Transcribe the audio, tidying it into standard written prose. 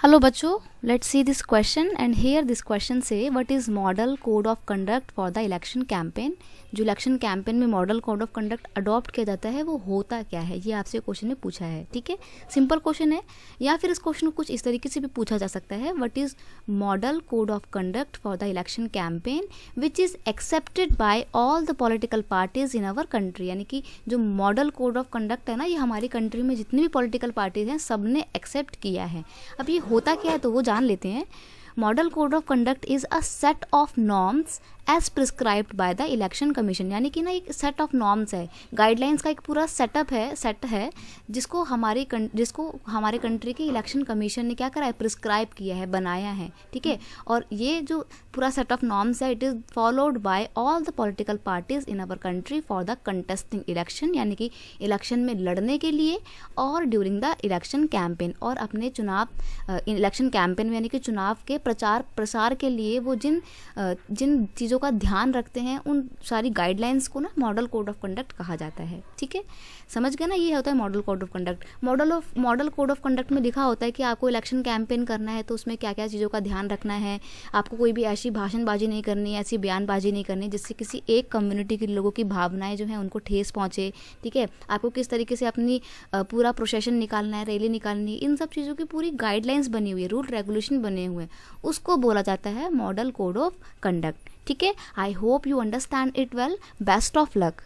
Hello बच्चों, let's see this question and here this question से what is model code of conduct for the election campaign. जो election campaign में model code of conduct adopt किया जाता है वो होता क्या है, ये आपसे क्वेश्चन ने पूछा है। ठीक है, सिंपल क्वेश्चन है, या फिर इस क्वेश्चन को कुछ इस तरीके से भी पूछा जा सकता है, what is model code of conduct for the election campaign which is accepted by all the political parties in our country. यानी कि जो मॉडल कोड ऑफ कंडक्ट है ना, ये हमारी कंट्री में जितनी भी पॉलिटिकल पार्टीज हैं सब ने एक्सेप्ट किया है। अब ये होता क्या है तो वो जान लेते हैं। Model code of conduct is a set of norms as prescribed by the Election Commission. यानी कि ना एक सेट ऑफ नॉर्म्स है, गाइडलाइंस का एक पूरा सेट है जिसको हमारे कंट्री के इलेक्शन कमीशन ने क्या करा है, प्रिस्क्राइब किया है, बनाया है। ठीक है, और ये जो पूरा सेट ऑफ नॉर्म्स है it is followed by all the political parties in our country for the contesting election. यानी कि इलेक्शन में लड़ने के लिए और ड्यूरिंग द इलेक्शन कैंपेन, और अपने चुनाव इलेक्शन कैंपेन में यानी कि चुनाव के प्रचार प्रसार के लिए वो जिन चीज़ों का ध्यान रखते हैं उन सारी गाइडलाइंस को ना मॉडल कोड ऑफ कंडक्ट कहा जाता है। ठीक है, समझ गए ना, ये होता है model code of conduct. Model code of conduct में लिखा होता है कि आपको इलेक्शन कैंपेन करना है तो उसमें क्या क्या चीज़ों का ध्यान रखना है। आपको कोई भी ऐसी भाषणबाजी नहीं करनी, ऐसी बयानबाजी नहीं करनी जिससे किसी एक कम्युनिटी के लोगों की भावनाएं जो हैं उनको ठेस पहुँचे। ठीक है, आपको किस तरीके से अपनी पूरा प्रोसेशन निकालना है, रैली निकालनी है, इन सब चीज़ों की पूरी गाइडलाइंस बनी हुई है, रूल रेगुलेशन बने हुए हैं, उसको बोला जाता है मॉडल कोड ऑफ कंडक्ट। ठीक है, I hope you understand it well. Best of luck.